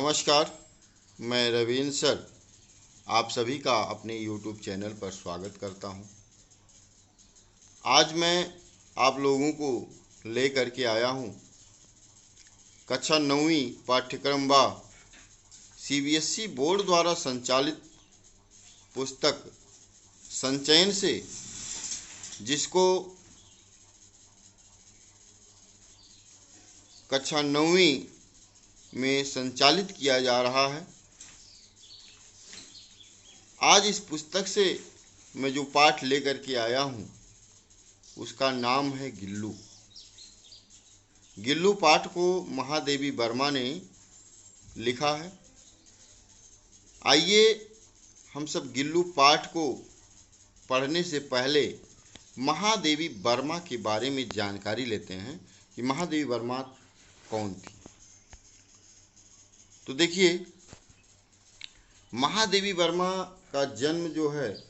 नमस्कार, मैं रवींद्र सर आप सभी का अपने YouTube चैनल पर स्वागत करता हूं। आज मैं आप लोगों को लेकर के आया हूं कक्षा 9वीं पाठ्यक्रम व CBSE बोर्ड द्वारा संचालित पुस्तक संचयन से, जिसको कक्षा 9वीं में संचालित किया जा रहा है। आज इस पुस्तक से मैं जो पाठ लेकर के आया हूँ उसका नाम है गिल्लू। गिल्लू पाठ को महादेवी वर्मा ने लिखा है। आइए हम सब गिल्लू पाठ को पढ़ने से पहले महादेवी वर्मा के बारे में जानकारी लेते हैं कि महादेवी वर्मा कौन थी। तो देखिए, महादेवी वर्मा का जन्म जो है,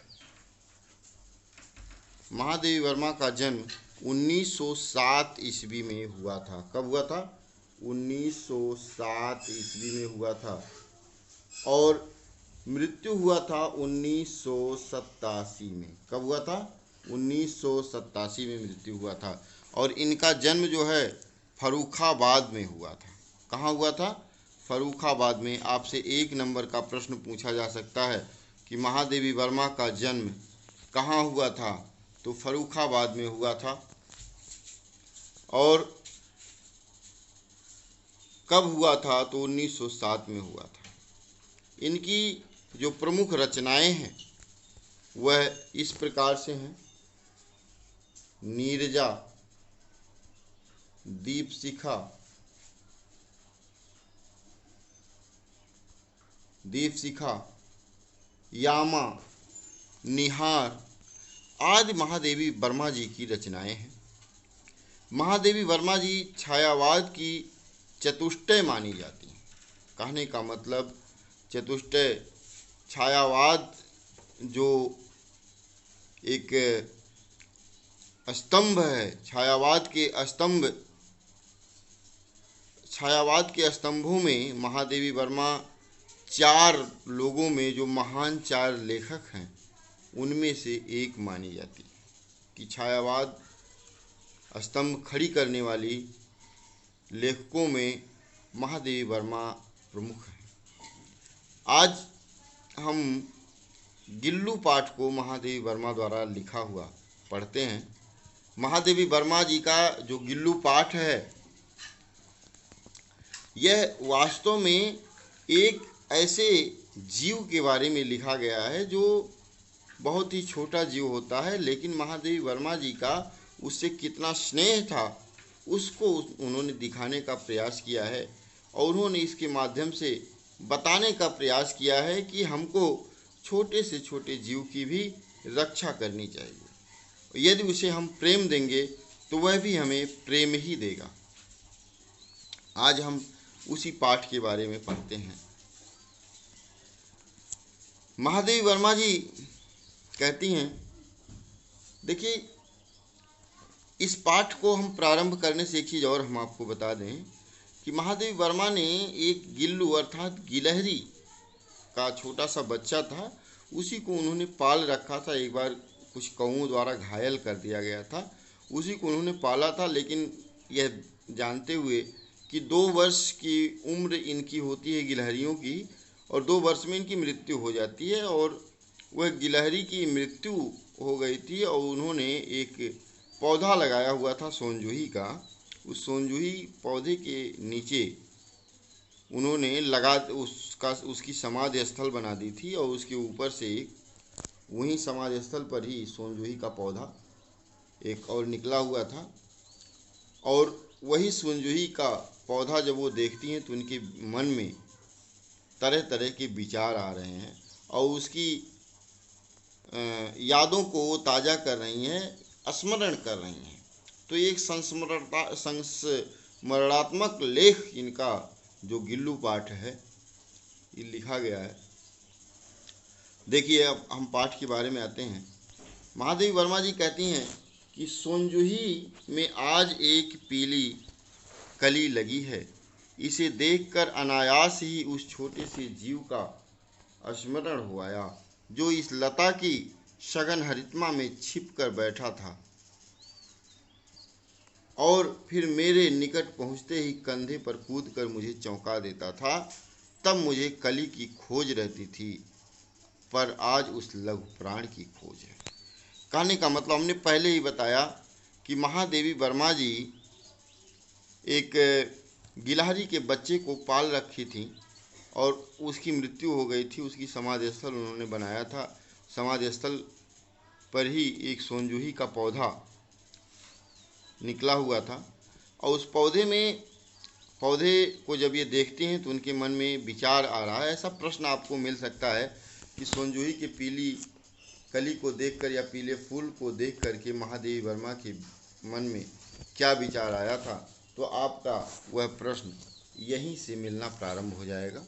महादेवी वर्मा का जन्म 1907 ईस्वी में हुआ था। कब हुआ था? 1907 ईस्वी में हुआ था और मृत्यु हुआ था 1987 में। कब हुआ था? 1987 में मृत्यु हुआ था। और इनका जन्म जो है फर्रुखाबाद में हुआ था। कहाँ हुआ था? फर्रुखाबाद में। आपसे 1 नंबर का प्रश्न पूछा जा सकता है कि महादेवी वर्मा का जन्म कहाँ हुआ था, तो फर्रुखाबाद में हुआ था। और कब हुआ था? तो 1907 में हुआ था। इनकी जो प्रमुख रचनाएं हैं वह इस प्रकार से हैं: नीरजा, दीपशिखा, यामा, निहार आदि महादेवी वर्मा जी की रचनाएं हैं। महादेवी वर्मा जी छायावाद की चतुष्टय मानी जाती हैं। कहने का मतलब, चतुष्टय छायावाद जो एक स्तंभ है, छायावाद के स्तंभों में महादेवी वर्मा 4 लोगों में, जो महान 4 लेखक हैं, उनमें से एक मानी जाती है कि छायावाद स्तंभ खड़ी करने वाली लेखकों में महादेवी वर्मा प्रमुख हैं। आज हम गिल्लू पाठ को महादेवी वर्मा द्वारा लिखा हुआ पढ़ते हैं। महादेवी वर्मा जी का जो गिल्लू पाठ है, यह वास्तव में एक ऐसे जीव के बारे में लिखा गया है जो बहुत ही छोटा जीव होता है, लेकिन महादेवी वर्मा जी का उससे कितना स्नेह था उसको उन्होंने दिखाने का प्रयास किया है। और उन्होंने इसके माध्यम से बताने का प्रयास किया है कि हमको छोटे से छोटे जीव की भी रक्षा करनी चाहिए। यदि उसे हम प्रेम देंगे तो वह भी हमें प्रेम ही देगा। आज हम उसी पाठ के बारे में पढ़ते हैं। महादेवी वर्मा जी कहती हैं, देखिए, इस पाठ को हम प्रारंभ करने से एक चीज़ और हम आपको बता दें कि महादेवी वर्मा ने एक गिल्लू अर्थात गिलहरी का छोटा सा बच्चा था, उसी को उन्होंने पाल रखा था। एक बार कुछ कौओं द्वारा घायल कर दिया गया था, उसी को उन्होंने पाला था। लेकिन यह जानते हुए कि 2 वर्ष की उम्र इनकी होती है गिलहरियों की, और 2 वर्ष में इनकी मृत्यु हो जाती है। और वह गिलहरी की मृत्यु हो गई थी और उन्होंने एक पौधा लगाया हुआ था सोनजूही का। उस सोनजूही पौधे के नीचे उन्होंने उसकी समाधि स्थल बना दी थी, और उसके ऊपर से वहीं समाधि स्थल पर ही सोनजूही का पौधा एक और निकला हुआ था। और वही सोनजूही का पौधा जब वो देखती हैं तो उनके मन में तरह तरह के विचार आ रहे हैं और उसकी यादों को ताज़ा कर रही हैं, स्मरण कर रही हैं। तो एक संस्मरणात्मक लेख इनका जो गिल्लू पाठ है ये लिखा गया है। देखिए, अब हम पाठ के बारे में आते हैं। महादेवी वर्मा जी कहती हैं कि सोनजूही में आज एक पीली कली लगी है, इसे देखकर अनायास ही उस छोटे से जीव का स्मरण हो आया जो इस लता की सघन हरितमा में छिप कर बैठा था और फिर मेरे निकट पहुंचते ही कंधे पर कूदकर मुझे चौंका देता था। तब मुझे कली की खोज रहती थी, पर आज उस लघु प्राण की खोज है। कहने का मतलब हमने पहले ही बताया कि महादेवी वर्मा जी एक गिलहरी के बच्चे को पाल रखी थी और उसकी मृत्यु हो गई थी। उसकी समाधि स्थल उन्होंने बनाया था। समाधि स्थल पर ही एक सोनजूही का पौधा निकला हुआ था और उस पौधे को जब ये देखते हैं तो उनके मन में विचार आ रहा है। ऐसा प्रश्न आपको मिल सकता है कि सोनजूही की पीली कली को देखकर या पीले फूल को देख कर के महादेवी वर्मा के मन में क्या विचार आया था, तो आपका वह प्रश्न यहीं से मिलना प्रारंभ हो जाएगा।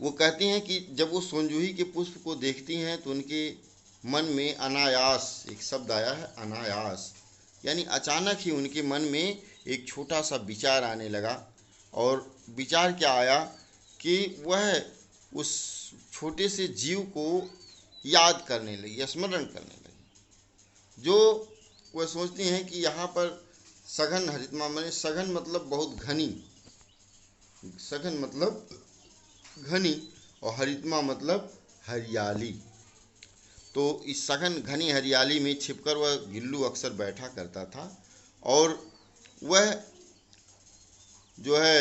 वो कहती हैं कि जब वो सोनजूही के पुष्प को देखती हैं तो उनके मन में अनायास, एक शब्द आया है अनायास, यानी अचानक ही उनके मन में एक छोटा सा विचार आने लगा। और विचार क्या आया कि वह उस छोटे से जीव को याद करने लगी, स्मरण करने लगी। जो वह सोचती हैं कि यहाँ पर सघन हरितमा, मैंने सघन मतलब बहुत घनी, सघन मतलब घनी और हरितमा मतलब हरियाली। तो इस सघन घनी हरियाली में छिपकर वह गिल्लू अक्सर बैठा करता था और वह जो है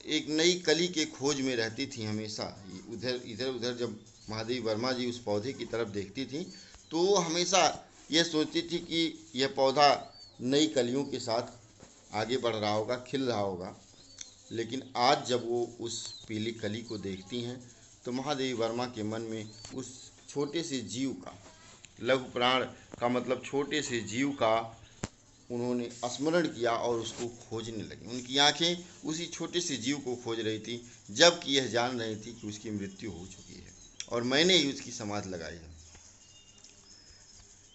एक नई कली के खोज में रहती थी हमेशा। इधर उधर जब महादेवी वर्मा जी उस पौधे की तरफ देखती थी तो वो हमेशा यह सोचती थी कि यह पौधा नई कलियों के साथ आगे बढ़ रहा होगा, खिल रहा होगा। लेकिन आज जब वो उस पीली कली को देखती हैं तो महादेवी वर्मा के मन में उस छोटे से जीव का, लघु प्राण का मतलब छोटे से जीव का उन्होंने स्मरण किया और उसको खोजने लगी। उनकी आंखें उसी छोटे से जीव को खोज रही थी, जबकि यह जान रही थी कि उसकी मृत्यु हो चुकी है और मैंने ही उसकी समाधि लगाई है।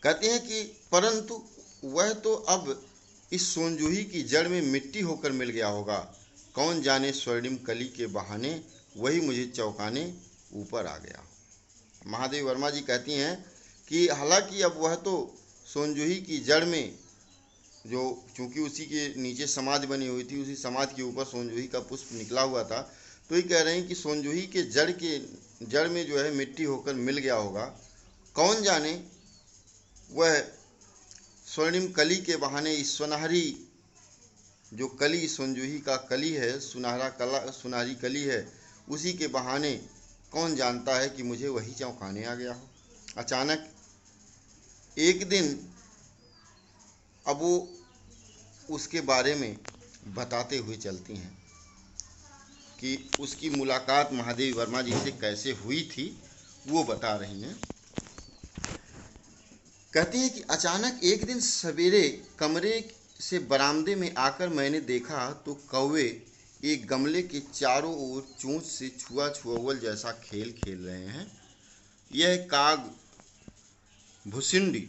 कहते हैं कि परंतु वह तो अब इस सोनजूही की जड़ में मिट्टी होकर मिल गया होगा। कौन जाने स्वर्णिम कली के बहाने वही मुझे चौंकाने ऊपर आ गया। महादेवी वर्मा जी कहती हैं कि हालांकि अब वह तो सोनजूही की जड़ में, जो चूंकि उसी के नीचे समाधि बनी हुई थी, उसी समाधि के ऊपर सोनजूही का पुष्प निकला हुआ था, तो ये कह रहे हैं कि सोनजूही के जड़ में जो है मिट्टी होकर मिल गया होगा। कौन जाने वह स्वर्णिम कली के बहाने इस सुनहरी जो कली सोनजूही का कली है, सुनहरी कली है, उसी के बहाने कौन जानता है कि मुझे वही चौंकाने आ गया हो। अचानक एक दिन अब वो उसके बारे में बताते हुए चलती हैं कि उसकी मुलाकात महादेवी वर्मा जी से कैसे हुई थी, वो बता रही हैं। कहती हैं कि अचानक एक दिन सवेरे कमरे से बरामदे में आकर मैंने देखा तो कौवे एक गमले के चारों ओर चोंच से छुआ छुअवल जैसा खेल खेल रहे हैं। यह काग भुसिंडी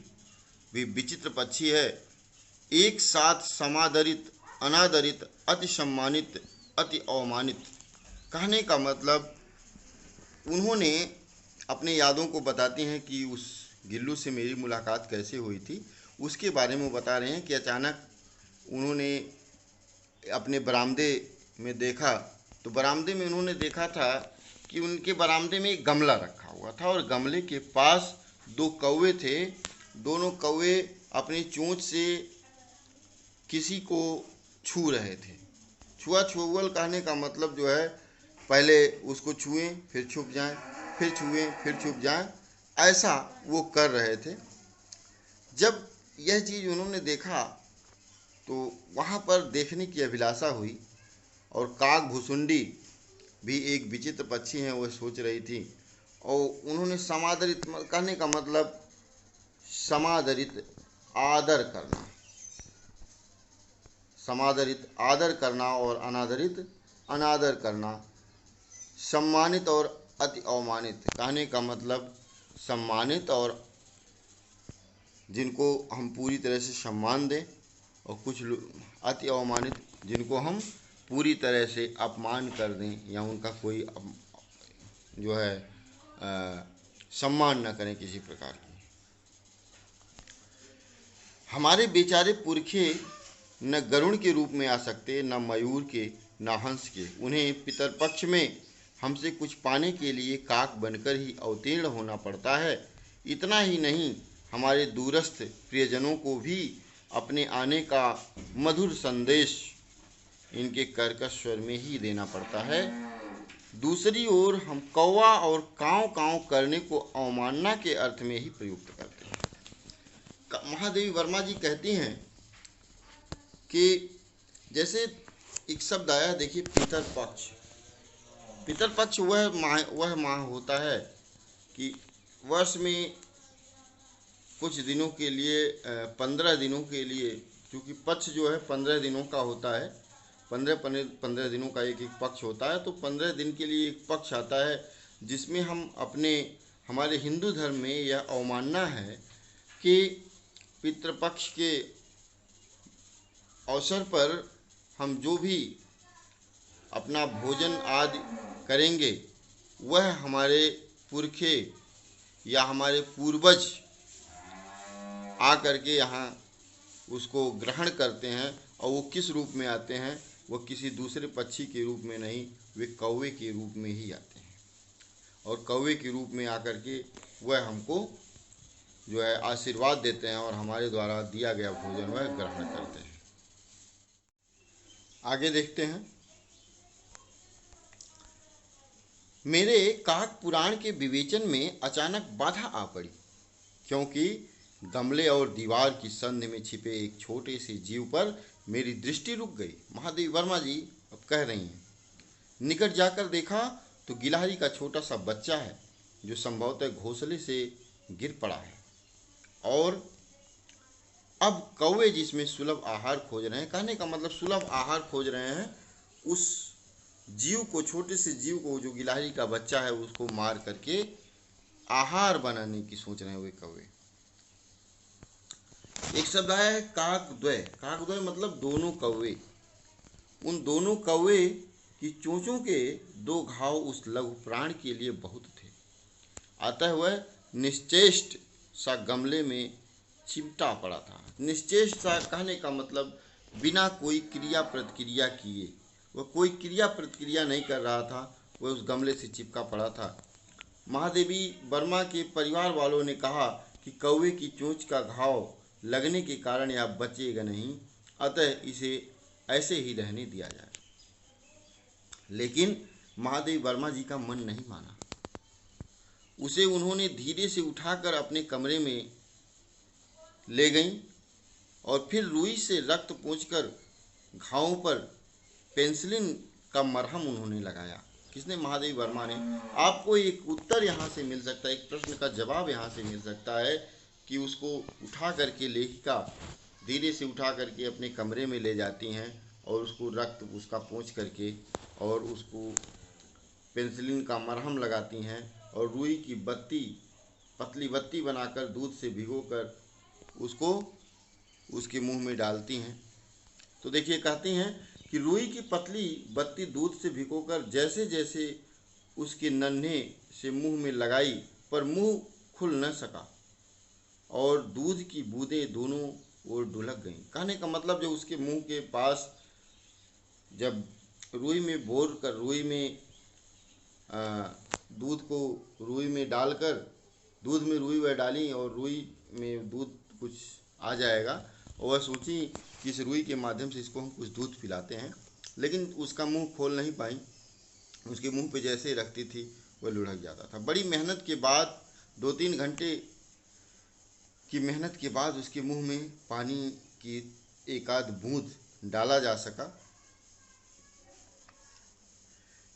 भी विचित्र पक्षी है, एक साथ समादरित, अनादरित, अति सम्मानित, अति अवमानित। कहने का मतलब उन्होंने अपने यादों को बताती हैं कि उस गिल्लू से मेरी मुलाकात कैसे हुई थी, उसके बारे में बता रहे हैं कि अचानक उन्होंने अपने बरामदे में देखा, तो बरामदे में उन्होंने देखा था कि उनके बरामदे में एक गमला रखा हुआ था और गमले के पास दो कौवे थे। दोनों कौवे अपनी चोंच से किसी को छू रहे थे। छुआ छुअल कहने का मतलब जो है पहले उसको छुएं फिर छुप जाएं, फिर छुएं फिर छुप जाएं, ऐसा वो कर रहे थे। जब यह चीज़ उन्होंने देखा तो वहाँ पर देखने की अभिलाषा हुई और काग भुसुंडी भी एक विचित्र पक्षी हैं, वह सोच रही थी। और उन्होंने समादरित कहने का मतलब समादरित आदर करना, समादरित आदर करना और अनादरित अनादर करना, सम्मानित और अति अवमानित। कहने का मतलब सम्मानित और जिनको हम पूरी तरह से सम्मान दें और कुछ अति अवमानित जिनको हम पूरी तरह से अपमान कर दें या उनका कोई जो है सम्मान न करें किसी प्रकार की। हमारे बेचारे पुरखे न गरुड़ के रूप में आ सकते, न मयूर के, न हंस के। उन्हें पितरपक्ष में हमसे कुछ पाने के लिए काक बनकर ही अवतीर्ण होना पड़ता है। इतना ही नहीं, हमारे दूरस्थ प्रियजनों को भी अपने आने का मधुर संदेश इनके कर्कश स्वर में ही देना पड़ता है। दूसरी ओर हम कौवा और काँव काँव करने को अवमानना के अर्थ में ही प्रयुक्त करते हैं। महादेवी वर्मा जी कहती हैं कि जैसे एक शब्द आया, देखिए, पितरपक्ष। पितरपक्ष वह माह होता है कि वर्ष में कुछ दिनों के लिए 15 दिनों के लिए, क्योंकि पक्ष जो है 15 दिनों का होता है, 15 दिनों का एक पक्ष होता है, तो 15 दिन के लिए एक पक्ष आता है जिसमें हम हमारे हिंदू धर्म में यह अवमानना है कि पितृपक्ष के अवसर पर हम जो भी अपना भोजन आदि करेंगे वह हमारे पुरखे या हमारे पूर्वज आकर के यहाँ उसको ग्रहण करते हैं। और वो किस रूप में आते हैं? वो किसी दूसरे पक्षी के रूप में नहीं, वे कौवे के रूप में ही आते हैं। और कौवे के रूप में आकर के वह हमको जो है आशीर्वाद देते हैं और हमारे द्वारा दिया गया भोजन वह ग्रहण करते हैं। आगे देखते हैं। मेरे काक पुराण के विवेचन में अचानक बाधा आ पड़ी, क्योंकि गमले और दीवार की संधि में छिपे एक छोटे से जीव पर मेरी दृष्टि रुक गई। महादेवी वर्मा जी अब कह रही हैं, निकट जाकर देखा तो गिलहरी का छोटा सा बच्चा है जो संभवतः घोंसले से गिर पड़ा है, और अब कौवे जिसमें सुलभ आहार खोज रहे हैं। कहने का मतलब सुलभ आहार खोज रहे हैं, उस जीव को, छोटे से जीव को, जो गिलहरी का बच्चा है, उसको मार करके आहार बनाने की सोच रहे हैं वे कौवे। एक शब्द आया है काकद्वय। काकद्वय मतलब दोनों कौवे। उन दोनों कौवे की चोंचों के 2 घाव उस लघु प्राण के लिए बहुत थे, अतः वह निश्चेष्ट सा गमले में चिमटा पड़ा था। निश्चेष्ट सा कहने का मतलब बिना कोई क्रिया प्रतिक्रिया किए, वह कोई क्रिया प्रतिक्रिया नहीं कर रहा था, वह उस गमले से चिपका पड़ा था। महादेवी वर्मा के परिवार वालों ने कहा कि कौवे की चोंच का घाव लगने के कारण यह बचेगा नहीं, अतः इसे ऐसे ही रहने दिया जाए। लेकिन महादेवी वर्मा जी का मन नहीं माना। उसे उन्होंने धीरे से उठाकर अपने कमरे में ले गईं और फिर रुई से रक्त पोंछकर घावों पर पेंसिलिन का मरहम उन्होंने लगाया। किसने? महादेवी वर्मा ने। आपको एक उत्तर यहाँ से मिल सकता है, एक प्रश्न का जवाब यहाँ से मिल सकता है कि उसको उठा करके लेखिका धीरे से उठा करके अपने कमरे में ले जाती हैं और उसको रक्त उसका पोंछ करके और उसको पेंसिलिन का मरहम लगाती हैं और रुई की बत्ती, पतली बत्ती बनाकर दूध से भिगोकर उसको उसके मुंह में डालती हैं। तो देखिए, कहती हैं कि रुई की पतली बत्ती दूध से भिगोकर जैसे जैसे उसके नन्हे से मुंह में लगाई, पर मुंह खुल न सका और दूध की बूंदें दोनों ओर ढुलक गईं। कहने का मतलब जब उसके मुंह के पास जब रुई में बोर कर, रुई में दूध को रुई में डालकर, दूध में रुई वह डाली और रुई में दूध कुछ आ जाएगा, और वह सोची कि इस रुई के माध्यम से इसको हम कुछ दूध पिलाते हैं, लेकिन उसका मुंह खोल नहीं पाई। उसके मुंह पे जैसे रखती थी वह लुढ़क जाता था। बड़ी मेहनत के बाद, 2-3 घंटे की मेहनत के बाद उसके मुंह में पानी की एक आध बूंद डाला जा सका।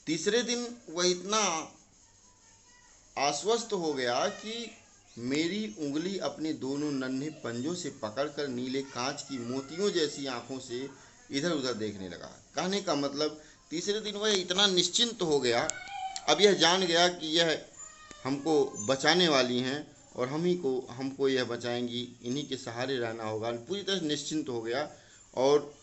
तीसरे दिन वह इतना आश्वस्त हो गया कि मेरी उंगली अपने दोनों नन्हे पंजों से पकड़कर नीले कांच की मोतियों जैसी आंखों से इधर उधर देखने लगा। कहने का मतलब तीसरे दिन वह इतना निश्चिंत हो गया, अब यह जान गया कि यह हमको बचाने वाली हैं और हमको यह बचाएंगी, इन्हीं के सहारे रहना होगा। पूरी तरह निश्चिंत हो गया और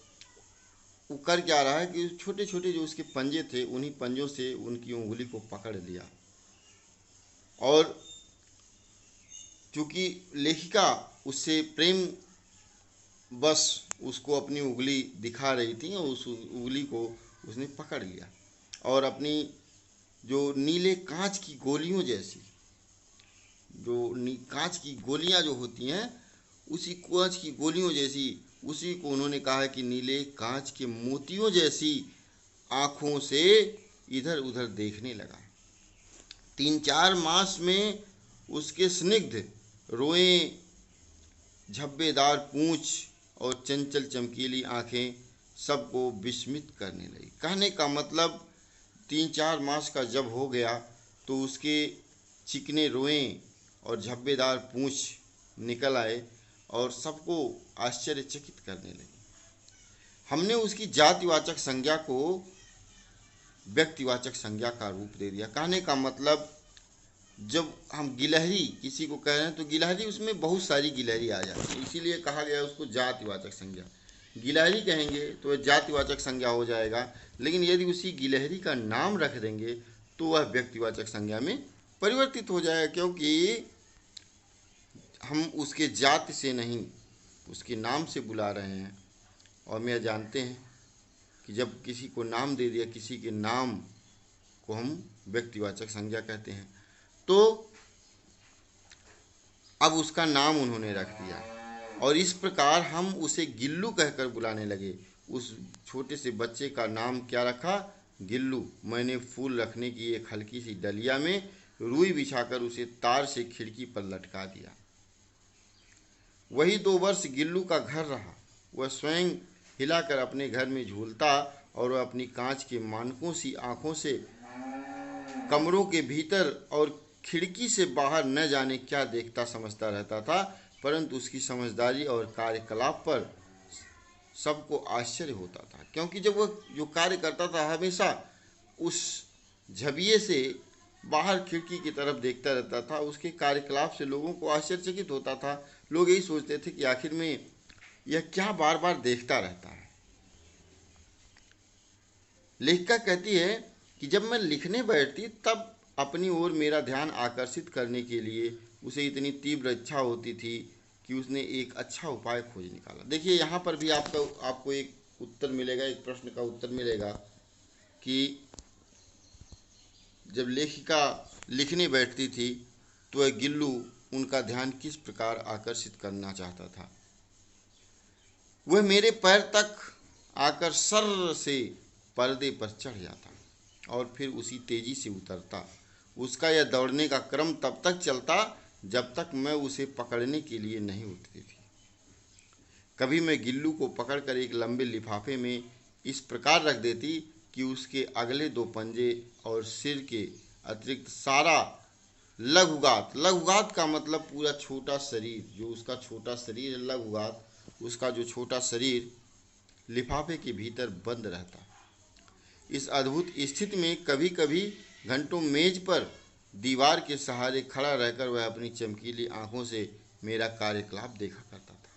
वो कर क्या रहा है कि छोटे छोटे जो उसके पंजे थे उन्हीं पंजों से उनकी उंगली को पकड़ लिया। और चूंकि लेखिका उससे प्रेम बस उसको अपनी उंगली दिखा रही थी और उस उंगली को उसने पकड़ लिया और अपनी जो नीले कांच की गोलियों जैसी, जो कांच की गोलियां जो होती हैं, उसी कांच की गोलियों जैसी, उसी को उन्होंने कहा है कि नीले कांच के मोतियों जैसी आँखों से इधर उधर देखने लगा। 3-4 मास में उसके स्निग्ध रोएं, झब्बेदार पूंछ और चंचल चमकीली आंखें सबको विस्मित करने लगी। कहने का मतलब 3-4 मास का जब हो गया तो उसके चिकने रोएं और झब्बेदार पूंछ निकल आए और सबको आश्चर्यचकित करने लगे। हमने उसकी जातिवाचक संज्ञा को व्यक्तिवाचक संज्ञा का रूप दे दिया। कहने का मतलब जब हम गिलहरी किसी को कह रहे हैं तो गिलहरी, उसमें बहुत सारी गिलहरी आ जाती है, इसीलिए कहा गया उसको जातिवाचक संज्ञा। गिलहरी कहेंगे तो वह जातिवाचक संज्ञा हो जाएगा, लेकिन यदि उसी गिलहरी का नाम रख देंगे तो वह व्यक्तिवाचक संज्ञा में परिवर्तित हो जाएगा, क्योंकि हम उसके जाति से नहीं उसके नाम से बुला रहे हैं। और मैं जानते हैं कि जब किसी को नाम दे दिया, किसी के नाम को हम व्यक्तिवाचक संज्ञा कहते हैं, तो अब उसका नाम उन्होंने रख दिया और इस प्रकार हम उसे गिल्लू कहकर बुलाने लगे। उस छोटे से बच्चे का नाम क्या रखा? गिल्लू। मैंने फूल रखने की एक हल्की सी डलिया में रुई बिछाकर उसे तार से खिड़की पर लटका दिया। वही 2 वर्ष गिल्लू का घर रहा। वह स्वयं हिलाकर अपने घर में झूलता और वह अपनी कांच के मानकों सी आंखों से कमरों के भीतर और खिड़की से बाहर न जाने क्या देखता समझता रहता था, परंतु उसकी समझदारी और कार्यकलाप पर सबको आश्चर्य होता था, क्योंकि जब वह जो कार्य करता था हमेशा उस झबिये से बाहर खिड़की की तरफ देखता रहता था। उसके कार्यकलाप से लोगों को आश्चर्यचकित होता था। लोग यही सोचते थे कि आखिर में यह क्या बार बार देखता रहता है। लेखिका कहती है कि जब मैं लिखने बैठती तब अपनी ओर मेरा ध्यान आकर्षित करने के लिए उसे इतनी तीव्र इच्छा होती थी कि उसने एक अच्छा उपाय खोज निकाला। देखिए यहाँ पर भी आपको एक उत्तर मिलेगा, एक प्रश्न का उत्तर मिलेगा कि जब लेखिका लिखने बैठती थी तो वह गिल्लू उनका ध्यान किस प्रकार आकर्षित करना चाहता था। वह मेरे पैर तक आकर सर्र से पर्दे पर चढ़ जाता और फिर उसी तेजी से उतरता। उसका यह दौड़ने का क्रम तब तक चलता जब तक मैं उसे पकड़ने के लिए नहीं उठती थी। कभी मैं गिल्लू को पकड़कर एक लंबे लिफाफे में इस प्रकार रख देती कि उसके अगले 2 पंजे और सिर के अतिरिक्त सारा लघुगात, लघुगात का मतलब पूरा छोटा शरीर, जो उसका छोटा शरीर है लघुगात, उसका जो छोटा शरीर लिफाफे के भीतर बंद रहता। इस अद्भुत स्थिति में कभी कभी घंटों मेज पर दीवार के सहारे खड़ा रहकर वह अपनी चमकीली आंखों से मेरा कार्यकलाप देखा करता था।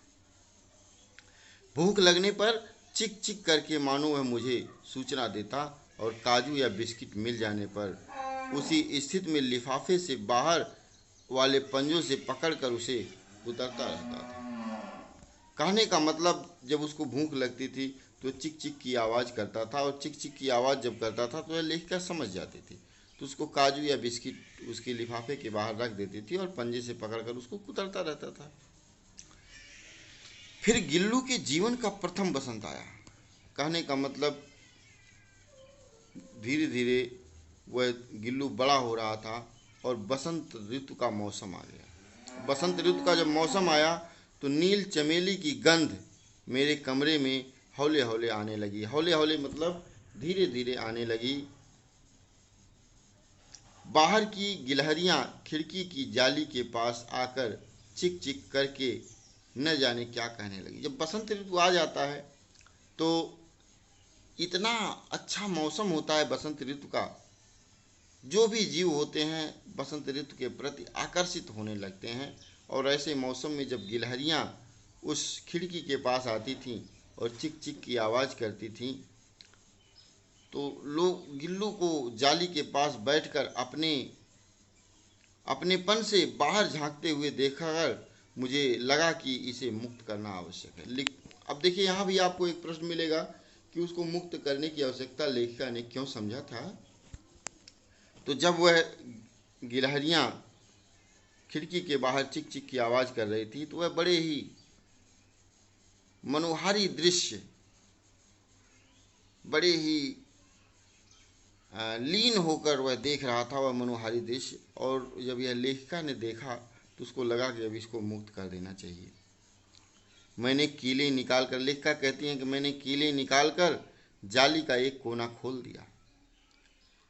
भूख लगने पर चिक चिक करके मानो वह मुझे सूचना देता और काजू या बिस्किट मिल जाने पर उसी स्थिति में लिफाफे से बाहर वाले पंजों से पकड़कर उसे उतरता रहता था। कहने का मतलब जब उसको भूख लगती थी तो चिक चिक की आवाज़ करता था और चिक चिक की आवाज़ जब करता था तो वह लेखिका समझ जाती थी, तो उसको काजू या बिस्किट उसके लिफाफे के बाहर रख देती थी और पंजे से पकड़कर उसको कुतरता रहता था। फिर गिल्लू के जीवन का प्रथम बसंत आया। कहने का मतलब धीरे धीरे वह गिल्लू बड़ा हो रहा था और बसंत ऋतु का मौसम आ गया। बसंत ऋतु का जब मौसम आया तो नील चमेली की गंध मेरे कमरे में हौले हौले आने लगी। हौले हौले मतलब धीरे धीरे आने लगी। बाहर की गिलहरियां खिड़की की जाली के पास आकर चिक चिक करके न जाने क्या कहने लगी। जब बसंत ऋतु आ जाता है तो इतना अच्छा मौसम होता है बसंत ऋतु का, जो भी जीव होते हैं बसंत ऋतु के प्रति आकर्षित होने लगते हैं। और ऐसे मौसम में जब गिलहरियां उस खिड़की के पास आती थीं और चिक चिक की आवाज़ करती थीं, तो लोग गिल्लू को जाली के पास बैठकर अपनेपन से बाहर झांकते हुए देखकर मुझे लगा कि इसे मुक्त करना आवश्यक है। अब देखिए, यहाँ भी आपको एक प्रश्न मिलेगा कि उसको मुक्त करने की आवश्यकता लेखिका ने क्यों समझा था। तो जब वह गिलहरियाँ खिड़की के बाहर चिक चिक की आवाज़ कर रही थी, तो वह बड़े ही मनोहारी दृश्य, बड़े ही लीन होकर वह देख रहा था, वह मनोहारी दृश्य। और जब यह लेखिका ने देखा तो उसको लगा कि अब इसको मुक्त कर देना चाहिए। मैंने कीले निकाल कर, लेखिका कहती हैं कि मैंने कीले निकाल कर जाली का एक कोना खोल दिया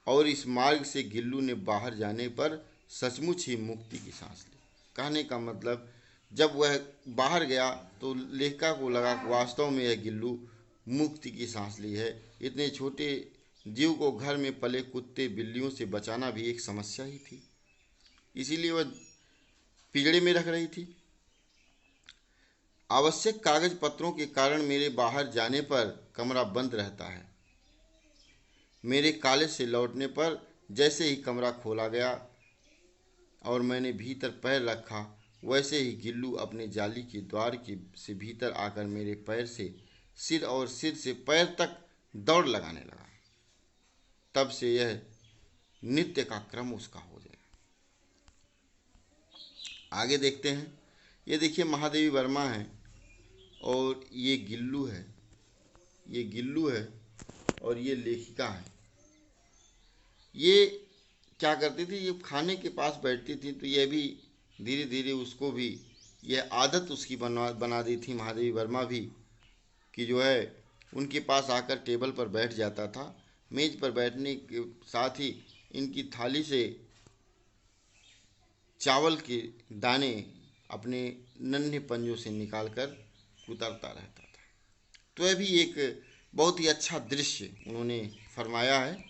और इस मार्ग से गिल्लू ने बाहर जाने पर सचमुच ही मुक्ति की सांस ली। कहने का मतलब, जब वह बाहर गया तो लेखिका को लगा कि वास्तव में यह गिल्लू मुक्ति की सांस ली है। इतने छोटे जीव को घर में पले कुत्ते बिल्लियों से बचाना भी एक समस्या ही थी, इसीलिए वह पिंजड़े में रख रही थी। आवश्यक कागज पत्रों के कारण मेरे बाहर जाने पर कमरा बंद रहता है। मेरे कॉलेज से लौटने पर जैसे ही कमरा खोला गया और मैंने भीतर पैर रखा, वैसे ही गिल्लू अपने जाली के द्वार से भीतर आकर मेरे पैर से सिर और सिर से पैर तक दौड़ लगाने लगा। तब से यह नित्य का क्रम उसका हो जाएगा। आगे देखते हैं। ये देखिए, महादेवी वर्मा है और ये गिल्लू है, ये गिल्लू है और ये लेखिका है। ये क्या करती थी, ये खाने के पास बैठती थी तो यह भी धीरे धीरे उसको भी यह आदत उसकी बना दी थी महादेवी वर्मा भी, कि जो है उनके पास आकर टेबल पर बैठ जाता था। मेज पर बैठने के साथ ही इनकी थाली से चावल के दाने अपने नन्हे पंजों से निकालकर उतरता रहता था। तो यह भी एक बहुत ही अच्छा दृश्य उन्होंने फरमाया है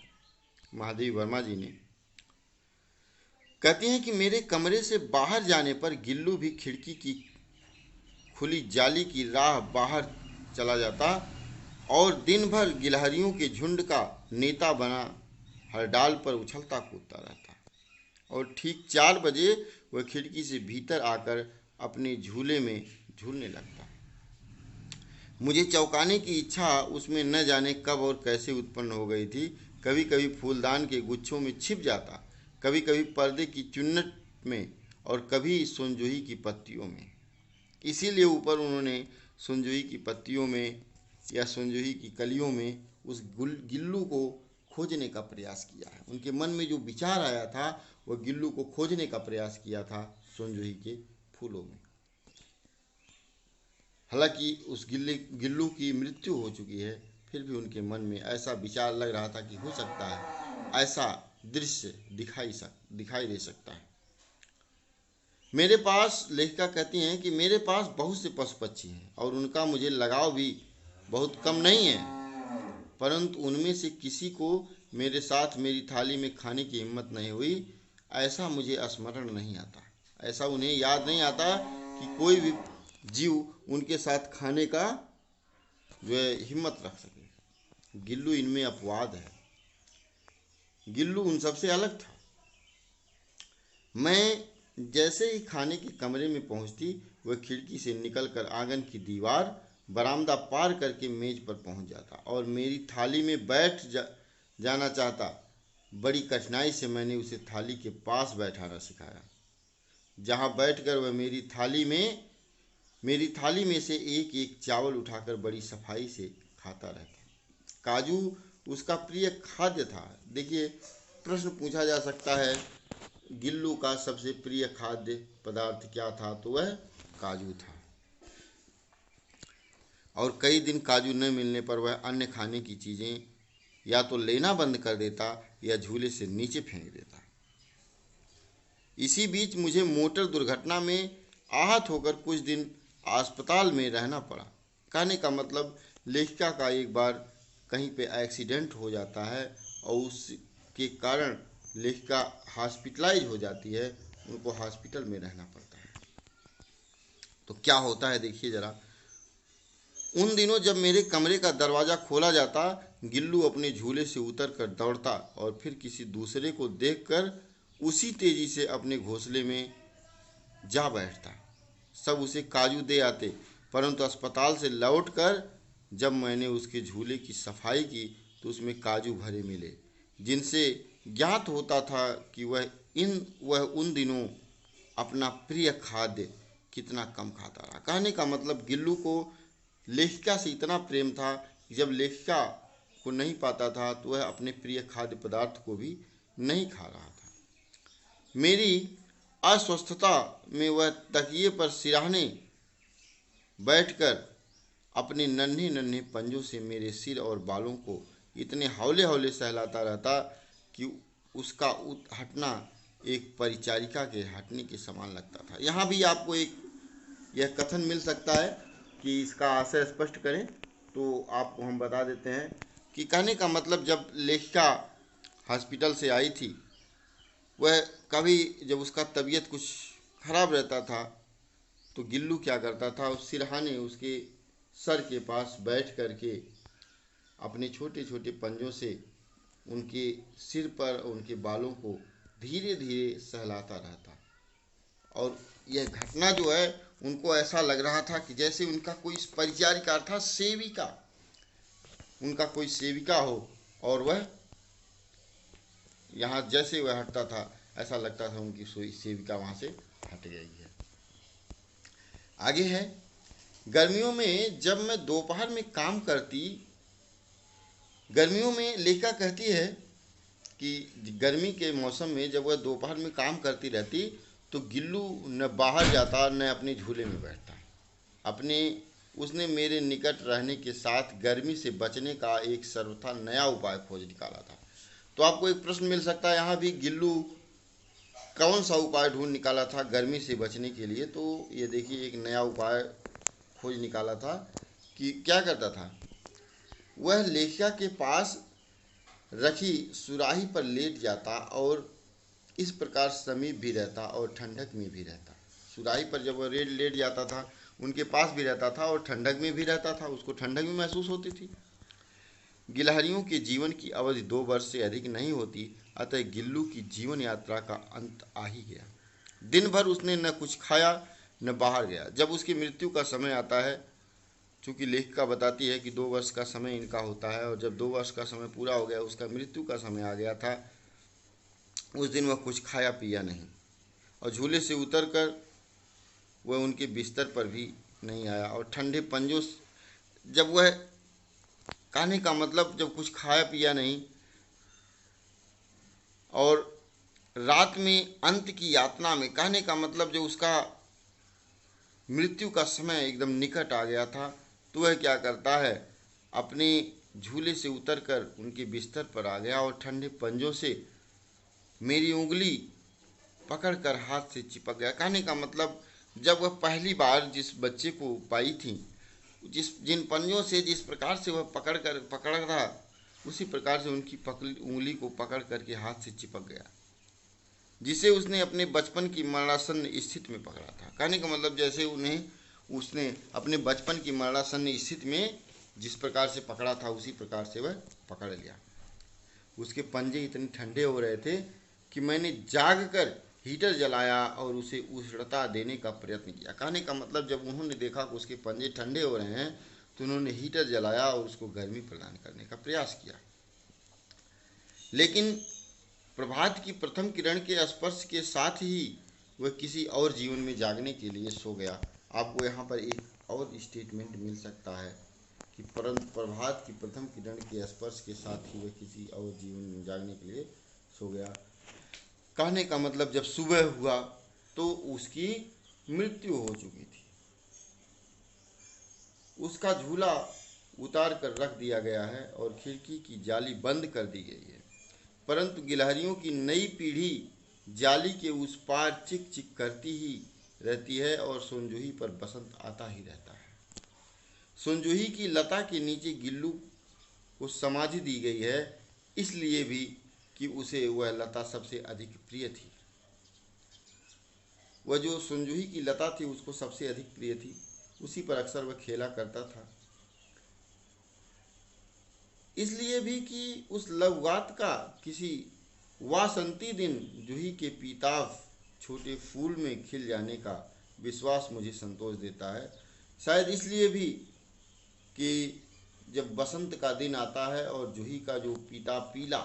महादेवी वर्मा जी ने। कहती हैं कि मेरे कमरे से बाहर जाने पर गिल्लू भी खिड़की की खुली जाली की राह बाहर चला जाता और दिन भर गिलहरियों के झुंड का नेता बना हर डाल पर उछलता कूदता रहता और ठीक 4 बजे वह खिड़की से भीतर आकर अपने झूले में झूलने लगता। मुझे चौंकाने की इच्छा उसमें न जाने कब और कैसे उत्पन्न हो गई थी। कभी कभी फूलदान के गुच्छों में छिप जाता, कभी कभी पर्दे की चुन्नट में और कभी सुनजोही की पत्तियों में। इसीलिए ऊपर उन्होंने सुनजोही की पत्तियों में या सुनजोही की कलियों में उस गिल्लू को खोजने का प्रयास किया है। उनके मन में जो विचार आया था वह गिल्लू को खोजने का प्रयास किया था सुनजोही के फूलों में। हालांकि उस गिल्लू की मृत्यु हो चुकी है, फिर भी उनके मन में ऐसा विचार लग रहा था कि हो सकता है ऐसा दृश्य दिखाई दे सकता है। मेरे पास, लेखिका कहती हैं कि मेरे पास बहुत से पशु पक्षी हैं और उनका मुझे लगाव भी बहुत कम नहीं है, परंतु उनमें से किसी को मेरे साथ मेरी थाली में खाने की हिम्मत नहीं हुई। ऐसा मुझे स्मरण नहीं आता, ऐसा उन्हें याद नहीं आता कि कोई भी जीव उनके साथ खाने का जो है हिम्मत रख सके। गिल्लू इनमें अपवाद है, गिल्लू उन सबसे अलग था। मैं जैसे ही खाने के कमरे में पहुंचती, वह खिड़की से निकलकर आंगन की दीवार, बरामदा पार करके मेज पर पहुंच जाता और मेरी थाली में जाना चाहता। बड़ी कठिनाई से मैंने उसे थाली के पास बैठाना सिखाया, जहां बैठकर वह मेरी थाली में से एक एक चावल उठाकर बड़ी सफाई से खाता रहता। काजू उसका प्रिय खाद्य था। देखिए, प्रश्न पूछा जा सकता है गिल्लू का सबसे प्रिय खाद्य पदार्थ क्या था, तो वह काजू था। और कई दिन काजू न मिलने पर वह अन्य खाने की चीज़ें या तो लेना बंद कर देता या झूले से नीचे फेंक देता। इसी बीच मुझे मोटर दुर्घटना में आहत होकर कुछ दिन अस्पताल में रहना पड़ा। कहने का मतलब, लेखिका का एक बार कहीं पे एक्सीडेंट हो जाता है और उसके कारण लेखिका हॉस्पिटलाइज हो जाती है, उनको हॉस्पिटल में रहना पड़ता है। तो क्या होता है देखिए ज़रा। उन दिनों जब मेरे कमरे का दरवाज़ा खोला जाता, गिल्लू अपने झूले से उतर कर दौड़ता और फिर किसी दूसरे को देखकर उसी तेजी से अपने घोंसले में जा बैठता। सब उसे काजू दे आते, परंतु अस्पताल से लौटकर जब मैंने उसके झूले की सफाई की तो उसमें काजू भरे मिले, जिनसे ज्ञात होता था कि वह उन दिनों अपना प्रिय खाद्य कितना कम खाता रहा। कहने का मतलब गिल्लू को लेखिका से इतना प्रेम था कि जब लेखिका को नहीं पाता था तो वह अपने प्रिय खाद्य पदार्थ को भी नहीं खा रहा था। मेरी अस्वस्थता में वह तकिए पर सिरहाने बैठकर अपने नन्हे नन्हे पंजों से मेरे सिर और बालों को इतने हौले हौले सहलाता रहता कि उसका हटना एक परिचारिका के हटने के समान लगता था। यहाँ भी आपको एक यह कथन मिल सकता है कि इसका आशय स्पष्ट करें तो आपको हम बता देते हैं कि कहने का मतलब जब लेखिका हॉस्पिटल से आई थी, वह कभी जब उसका तबीयत कुछ खराब रहता था तो गिल्लू क्या करता था, उस सिरहाने उसके सर के पास बैठ करके अपने छोटे छोटे पंजों से उनके सिर पर उनके बालों को धीरे धीरे सहलाता रहता। और यह घटना जो है उनको ऐसा लग रहा था कि जैसे उनका कोई परिचारिका अर्थात सेविका, उनका कोई सेविका हो और वह यहाँ जैसे वह हटता था ऐसा लगता था उनकी सेविका वहाँ से हट गई है। आगे है, गर्मियों में जब मैं दोपहर में काम करती, गर्मियों में लेखिका कहती है कि गर्मी के मौसम में जब वह दोपहर में काम करती रहती तो गिल्लू न बाहर जाता न अपने झूले में बैठता। उसने मेरे निकट रहने के साथ गर्मी से बचने का एक सर्वथा नया उपाय खोज निकाला था। तो आपको एक प्रश्न मिल सकता है, यहाँ भी गिल्लू कौन सा उपाय ढूंढ निकाला था गर्मी से बचने के लिए? तो ये देखिए एक नया उपाय खोज निकाला था कि क्या करता था, वह लेखिका के पास रखी सुराही पर लेट जाता और इस प्रकार समीप भी रहता और ठंडक में भी रहता। सुराही पर जब वह लेट जाता था उनके पास भी रहता था और ठंडक में भी रहता था, उसको ठंडक भी महसूस होती थी। गिलहरियों के जीवन की अवधि 2 वर्ष से अधिक नहीं होती, अतः गिल्लू की जीवन यात्रा का अंत आ ही गया। दिन भर उसने न कुछ खाया न बाहर गया। जब उसकी मृत्यु का समय आता है, चूँकि लेखिका बताती है कि 2 वर्ष का समय इनका होता है और जब 2 वर्ष का समय पूरा हो गया, उसका मृत्यु का समय आ गया था, उस दिन वह कुछ खाया पिया नहीं और झूले से उतरकर वह उनके बिस्तर पर भी नहीं आया और ठंडे पंजों जब वह, कहने का मतलब जब कुछ खाया पिया नहीं और रात में अंत की यातना में, कहने का मतलब जो उसका मृत्यु का समय एकदम निकट आ गया था, तो वह क्या करता है, अपने झूले से उतरकर उनके बिस्तर पर आ गया और ठंडे पंजों से मेरी उंगली पकड़कर हाथ से चिपक गया। कहने का मतलब जब वह पहली बार जिस बच्चे को पाई थी, जिन पंजों से जिस प्रकार से वह पकड़ था, उसी प्रकार से उनकी उंगली को पकड़ करके हाथ से चिपक गया, जिसे उसने अपने बचपन की मरणासन्न स्थिति में पकड़ा था। कहने का मतलब जैसे उसने अपने बचपन की मरणासन्न स्थिति में जिस प्रकार से पकड़ा था उसी प्रकार से वह पकड़ लिया। उसके पंजे इतने ठंडे हो रहे थे कि मैंने जागकर हीटर जलाया और उसे उष्णता देने का प्रयत्न किया। कहने का मतलब जब उन्होंने देखा कि उसके पंजे ठंडे हो रहे हैं तो उन्होंने हीटर जलाया और उसको गर्मी प्रदान करने का प्रयास किया। लेकिन प्रभात की प्रथम किरण के स्पर्श के साथ ही वह किसी और जीवन में जागने के लिए सो गया। आपको यहाँ पर एक और स्टेटमेंट मिल सकता है कि प्रभात की प्रथम किरण के स्पर्श के साथ ही वह किसी और जीवन में जागने के लिए सो गया। कहने का मतलब जब सुबह हुआ तो उसकी मृत्यु हो चुकी थी, उसका झूला उतार कर रख दिया गया है और खिड़की की जाली बंद कर दी गई है, परंतु गिलहरियों की नई पीढ़ी जाली के उस पार चिक चिक करती ही रहती है और सोनजूही पर बसंत आता ही रहता है। सोनजूही की लता के नीचे गिल्लू को समाधि दी गई है, इसलिए भी कि उसे वह लता सबसे अधिक प्रिय थी। वह जो सोनजूही की लता थी उसको सबसे अधिक प्रिय थी, उसी पर अक्सर वह खेला करता था इसलिए भी कि उस लवगात का किसी वासंती दिन जूही के पीताभ छोटे फूल में खिल जाने का विश्वास मुझे संतोष देता है। शायद इसलिए भी कि जब बसंत का दिन आता है और जूही का जो पीला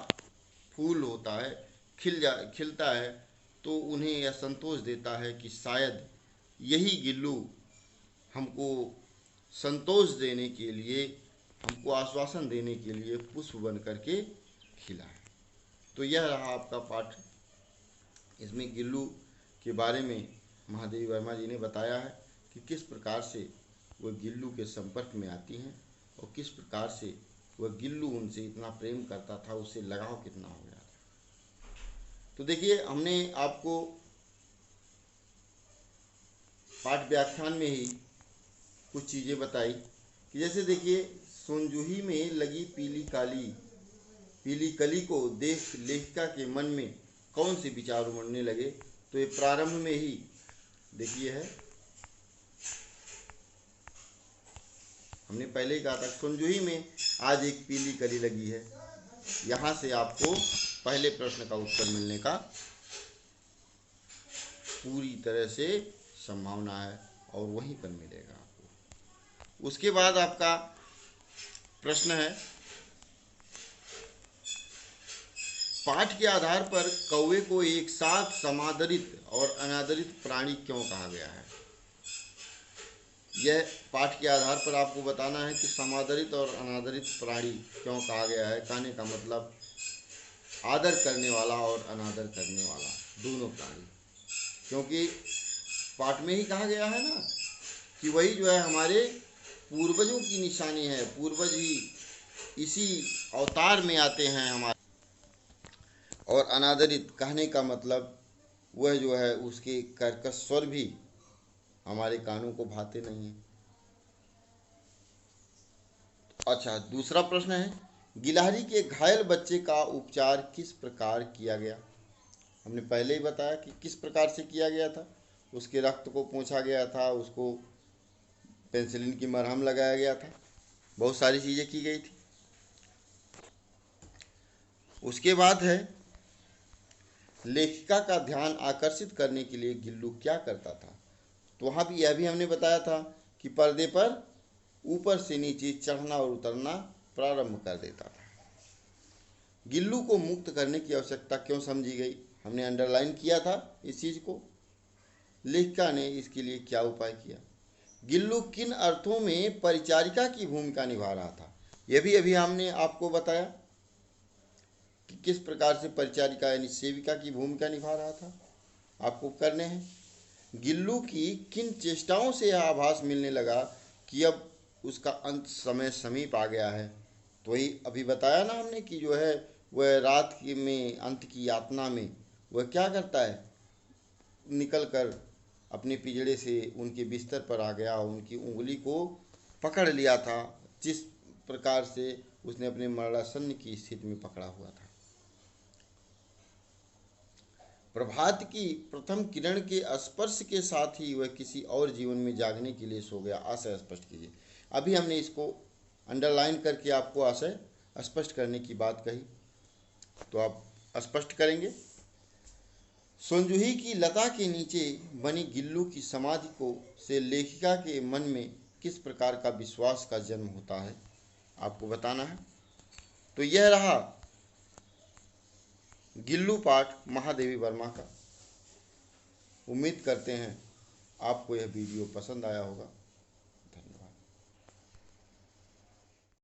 फूल होता है खिलता है, तो उन्हें यह संतोष देता है कि शायद यही गिल्लू हमको संतोष देने के लिए, हमको आश्वासन देने के लिए पुष्प बन करके खिला है। तो यह रहा आपका पाठ। इसमें गिल्लू के बारे में महादेवी वर्मा जी ने बताया है कि किस प्रकार से वह गिल्लू के संपर्क में आती हैं और किस प्रकार से वह गिल्लू उनसे इतना प्रेम करता था, उससे लगाव कितना हो गया था। तो देखिए, हमने आपको पाठ व्याख्यान में ही कुछ चीज़ें बताई कि जैसे देखिए, सोनजूही में लगी पीली कली को देख लेखिका के मन में कौन से विचार उमड़ने लगे। तो ये प्रारंभ में ही देखिए है, हमने पहले ही कहा था सोनजूही में आज एक पीली कली लगी है। यहाँ से आपको पहले प्रश्न का उत्तर मिलने का पूरी तरह से संभावना है और वहीं पर मिलेगा आपको। उसके बाद आपका प्रश्न है, पाठ के आधार पर कौवे को एक साथ समादरित और अनादरित प्राणी क्यों कहा गया है। यह पाठ के आधार पर आपको बताना है कि समादरित और अनादरित प्राणी क्यों कहा गया है। कहने का मतलब आदर करने वाला और अनादर करने वाला दोनों प्राणी, क्योंकि पाठ में ही कहा गया है ना कि वही जो है हमारे पूर्वजों की निशानी है। पूर्वज ही इसी अवतार में आते हैं हमारे। और अनादरित कहने का मतलब वह जो है उसके कर्कश स्वर भी हमारे कानों को भाते नहीं हैं। अच्छा, दूसरा प्रश्न है, गिलहरी के घायल बच्चे का उपचार किस प्रकार किया गया। हमने पहले ही बताया कि किस प्रकार से किया गया था। उसके रक्त को पोंछा गया था, उसको पेंसिलिन की मरहम लगाया गया था, बहुत सारी चीज़ें की गई थी। उसके बाद है, लेखिका का ध्यान आकर्षित करने के लिए गिल्लू क्या करता था। तो वहाँ भी यह भी हमने बताया था कि पर्दे पर ऊपर से नीचे चढ़ना और उतरना प्रारंभ कर देता था। गिल्लू को मुक्त करने की आवश्यकता क्यों समझी गई, हमने अंडरलाइन किया था इस चीज़ को। लेखिका ने इसके लिए क्या उपाय किया। गिल्लू किन अर्थों में परिचारिका की भूमिका निभा रहा था, यह भी अभी हमने आपको बताया कि किस प्रकार से परिचारिका यानी सेविका की भूमिका निभा रहा था, आपको करने हैं। गिल्लू की किन चेष्टाओं से यह आभास मिलने लगा कि अब उसका अंत समय समीप आ गया है। तो वही अभी बताया ना हमने कि जो है वह रात में अंत की यातना में वह क्या करता है, निकल कर अपने पिंजड़े से उनके बिस्तर पर आ गया, उनकी उंगली को पकड़ लिया था, जिस प्रकार से उसने अपने मरणासन्न की स्थिति में पकड़ा हुआ था। प्रभात की प्रथम किरण के स्पर्श के साथ ही वह किसी और जीवन में जागने के लिए सो गया। आशय स्पष्ट कीजिए। अभी हमने इसको अंडरलाइन करके आपको आशय स्पष्ट करने की बात कही, तो आप स्पष्ट करेंगे। सोनजूही की लता के नीचे बनी गिल्लू की समाधि को से लेखिका के मन में किस प्रकार का विश्वास का जन्म होता है, आपको बताना है। तो यह रहा गिल्लू पाठ महादेवी वर्मा का। उम्मीद करते हैं आपको यह वीडियो पसंद आया होगा।